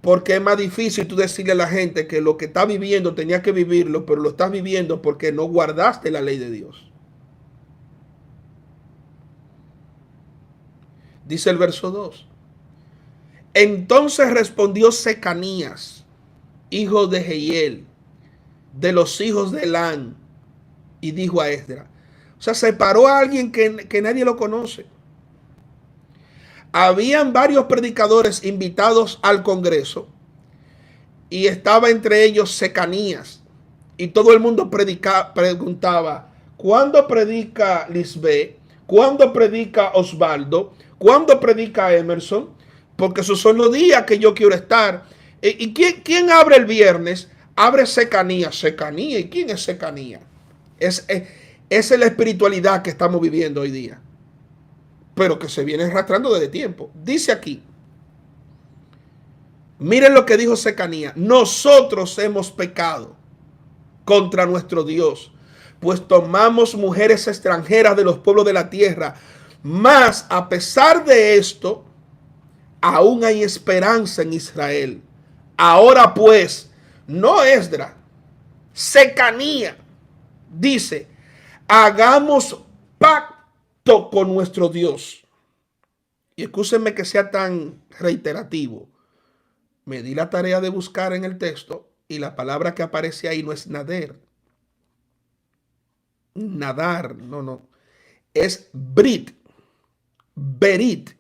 porque es más difícil tú decirle a la gente que lo que está viviendo tenía que vivirlo, pero lo estás viviendo porque no guardaste la ley de Dios. Dice el verso 2. Entonces respondió Secanías, hijo de Jehiel, de los hijos de Elán, y dijo a Esdras. O sea, separó a alguien que nadie lo conoce. Habían varios predicadores invitados al Congreso y estaba entre ellos Secanías. Y todo el mundo preguntaba, ¿cuándo predica Lisbeth? ¿Cuándo predica Osvaldo? ¿Cuándo predica Emerson? Porque esos son los días que yo quiero estar. ¿Y quién abre el viernes? Abre Secanía. Secanía. ¿Y quién es Secanía? Esa es la espiritualidad que estamos viviendo hoy día, pero que se viene arrastrando desde tiempo. Dice aquí, miren lo que dijo Secanía: nosotros hemos pecado contra nuestro Dios, pues tomamos mujeres extranjeras de los pueblos de la tierra. Mas a pesar de esto, aún hay esperanza en Israel. Ahora pues, no Esdras, Secanía dice: hagamos pacto con nuestro Dios. Y escúsenme que sea tan reiterativo. Me di la tarea de buscar en el texto y la palabra que aparece ahí no es nader. Nadar, no. Es brit, berit.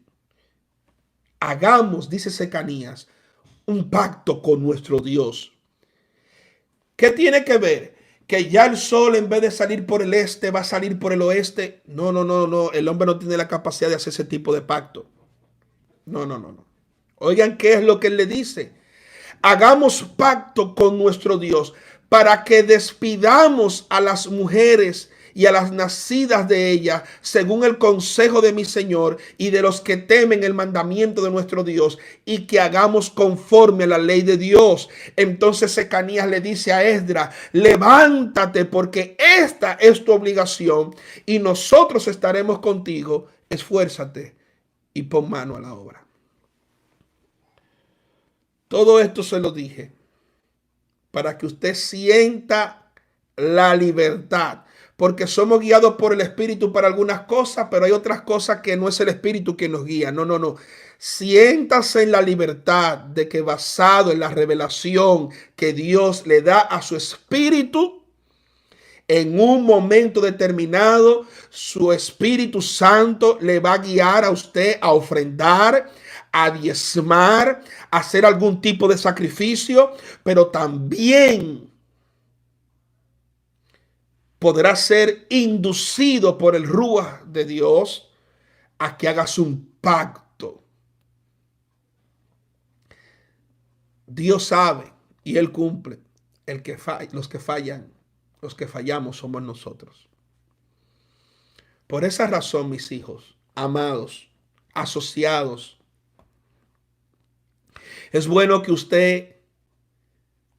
Hagamos, dice Secanías, un pacto con nuestro Dios. ¿Qué tiene que ver? Que ya el sol, en vez de salir por el este, va a salir por el oeste. No. El hombre no tiene la capacidad de hacer ese tipo de pacto. No. Oigan, ¿qué es lo que él le dice? Hagamos pacto con nuestro Dios para que despidamos a las mujeres y a las nacidas de ella, según el consejo de mi Señor y de los que temen el mandamiento de nuestro Dios, y que hagamos conforme a la ley de Dios. Entonces Secanías le dice a Esdras: levántate, porque esta es tu obligación y nosotros estaremos contigo. Esfuérzate y pon mano a la obra. Todo esto se lo dije para que usted sienta la libertad, porque somos guiados por el Espíritu para algunas cosas, pero hay otras cosas que no es el Espíritu que nos guía. No. Siéntase en la libertad de que, basado en la revelación que Dios le da a su Espíritu, en un momento determinado, su Espíritu Santo le va a guiar a usted a ofrendar, a diezmar, a hacer algún tipo de sacrificio, pero también podrá ser inducido por el Ruach de Dios a que hagas un pacto. Dios sabe y Él cumple. Los que fallamos somos nosotros. Por esa razón, mis hijos, amados, asociados, es bueno que usted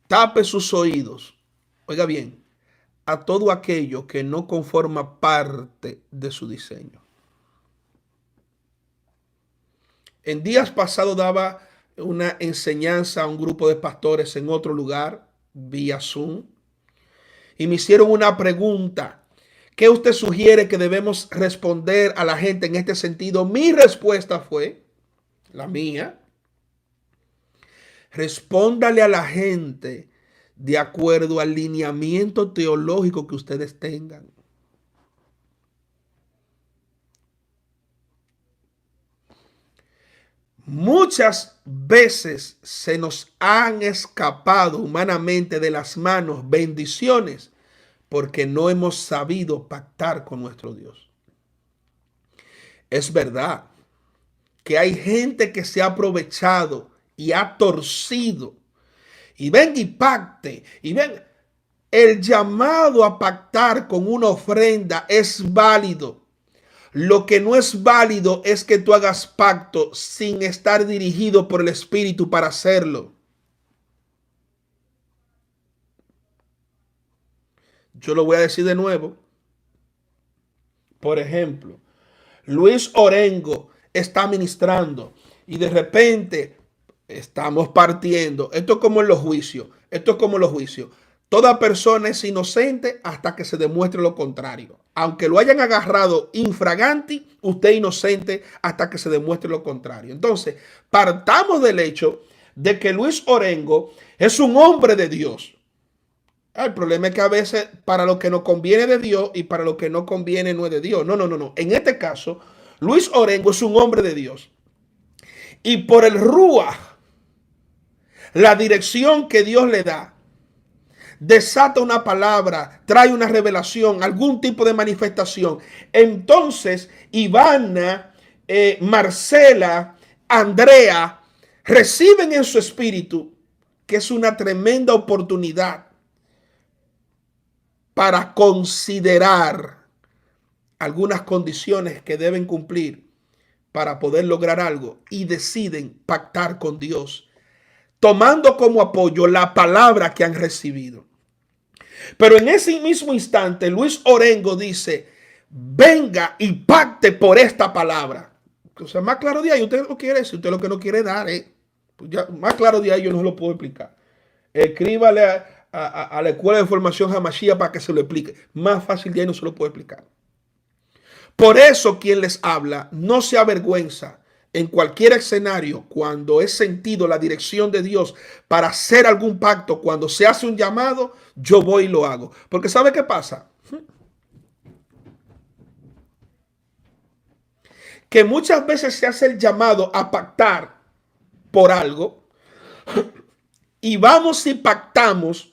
tape sus oídos, oiga bien, a todo aquello que no conforma parte de su diseño. En días pasados daba una enseñanza a un grupo de pastores en otro lugar, vía Zoom, y me hicieron una pregunta: ¿qué usted sugiere que debemos responder a la gente en este sentido? Mi respuesta fue, la mía: respóndale a la gente de acuerdo al lineamiento teológico que ustedes tengan. Muchas veces se nos han escapado humanamente de las manos bendiciones porque no hemos sabido pactar con nuestro Dios. Es verdad que hay gente que se ha aprovechado y ha torcido. Y ven y pacte. Y ven, el llamado a pactar con una ofrenda es válido. Lo que no es válido es que tú hagas pacto sin estar dirigido por el Espíritu para hacerlo. Yo lo voy a decir de nuevo. Por ejemplo, Luis Orengo está ministrando y de repente estamos partiendo. Esto es como en los juicios. Toda persona es inocente hasta que se demuestre lo contrario. Aunque lo hayan agarrado infraganti, usted es inocente hasta que se demuestre lo contrario. Entonces, partamos del hecho de que Luis Orengo es un hombre de Dios. El problema es que a veces para lo que nos conviene de Dios y para lo que no conviene no es de Dios. No. En este caso, Luis Orengo es un hombre de Dios. Y por el Ruach, la dirección que Dios le da, desata una palabra, trae una revelación, algún tipo de manifestación. Entonces, Ivana Marcela, Andrea, reciben en su espíritu que es una tremenda oportunidad para considerar algunas condiciones que deben cumplir para poder lograr algo y deciden pactar con Dios, tomando como apoyo la palabra que han recibido. Pero en ese mismo instante, Luis Orengo dice, venga y pacte por esta palabra. O sea, más claro de ahí, usted lo quiere decir, usted lo que no quiere dar, pues ya, más claro de ahí yo no lo puedo explicar. Escríbale a la Escuela de Formación Hamashia para que se lo explique. Más fácil de ahí no se lo puedo explicar. Por eso quien les habla no se avergüenza en cualquier escenario cuando es sentido la dirección de Dios para hacer algún pacto, cuando se hace un llamado, yo voy y lo hago. Porque ¿sabe qué pasa? Que muchas veces se hace el llamado a pactar por algo y vamos y pactamos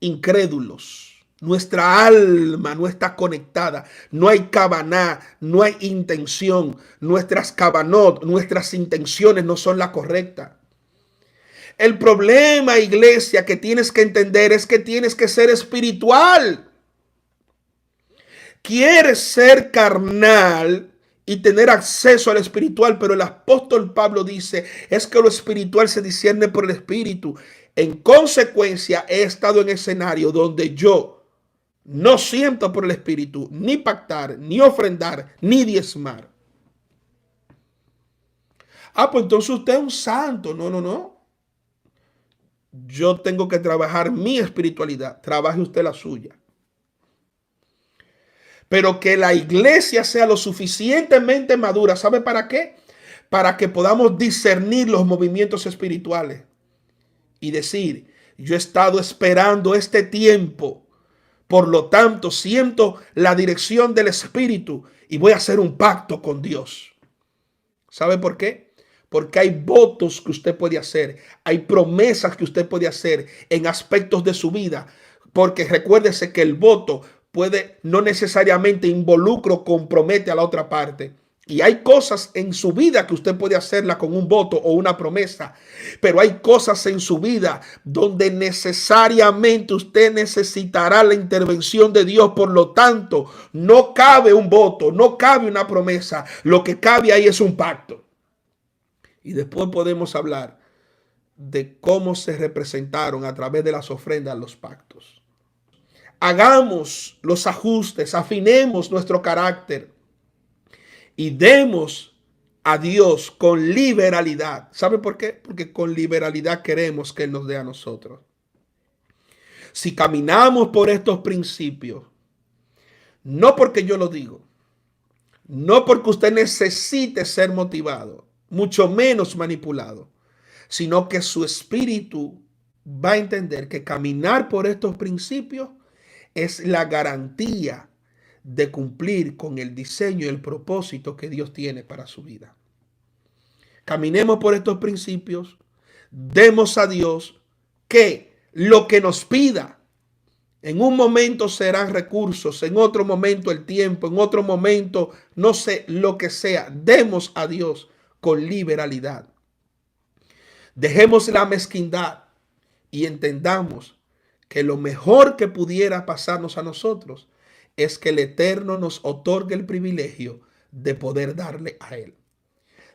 incrédulos. Nuestra alma no está conectada. No hay cabaná, no hay intención. Nuestras cabanot, nuestras intenciones no son las correctas. El problema, iglesia, que tienes que entender es que tienes que ser espiritual. Quieres ser carnal y tener acceso al espiritual, pero el apóstol Pablo dice, es que lo espiritual se discierne por el espíritu. En consecuencia, he estado en escenario donde yo no siento por el espíritu ni pactar, ni ofrendar, ni diezmar. Ah, pues entonces usted es un santo. No, no, no. Yo tengo que trabajar mi espiritualidad. Trabaje usted la suya. Pero que la iglesia sea lo suficientemente madura. ¿Sabe para qué? Para que podamos discernir los movimientos espirituales y decir, yo he estado esperando este tiempo. Por lo tanto, siento la dirección del Espíritu y voy a hacer un pacto con Dios. ¿Sabe por qué? Porque hay votos que usted puede hacer, hay promesas que usted puede hacer en aspectos de su vida. Porque recuérdese que el voto puede no necesariamente involucra o compromete a la otra parte. Y hay cosas en su vida que usted puede hacerla con un voto o una promesa, pero hay cosas en su vida donde necesariamente usted necesitará la intervención de Dios. Por lo tanto, no cabe un voto, no cabe una promesa. Lo que cabe ahí es un pacto. Y después podemos hablar de cómo se representaron a través de las ofrendas los pactos. Hagamos los ajustes, afinemos nuestro carácter y demos a Dios con liberalidad. ¿Sabe por qué? Porque con liberalidad queremos que Él nos dé a nosotros. Si caminamos por estos principios, no porque yo lo digo, no porque usted necesite ser motivado, mucho menos manipulado, sino que su espíritu va a entender que caminar por estos principios es la garantía de cumplir con el diseño y el propósito que Dios tiene para su vida. Caminemos por estos principios, demos a Dios que lo que nos pida, en un momento serán recursos, en otro momento el tiempo, en otro momento, no sé, lo que sea, demos a Dios con liberalidad. Dejemos la mezquindad y entendamos que lo mejor que pudiera pasarnos a nosotros es que el Eterno nos otorgue el privilegio de poder darle a Él.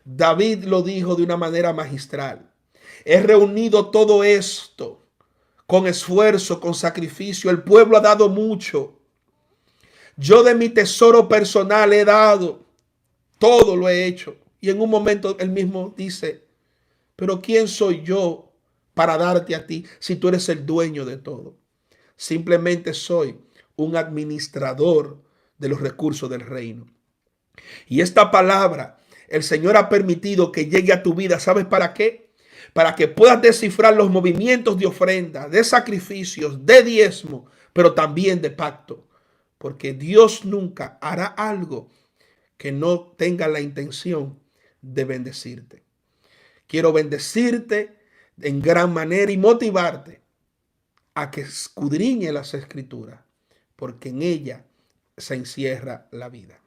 David lo dijo de una manera magistral. He reunido todo esto con esfuerzo, con sacrificio. El pueblo ha dado mucho. Yo de mi tesoro personal he dado. Todo lo he hecho. Y en un momento él mismo dice, pero ¿quién soy yo para darte a ti si tú eres el dueño de todo? Simplemente soy un administrador de los recursos del reino. Y esta palabra el Señor ha permitido que llegue a tu vida. ¿Sabes para qué? Para que puedas descifrar los movimientos de ofrenda, de sacrificios, de diezmo, pero también de pacto. Porque Dios nunca hará algo que no tenga la intención de bendecirte. Quiero bendecirte en gran manera y motivarte a que escudriñe las Escrituras, porque en ella se encierra la vida.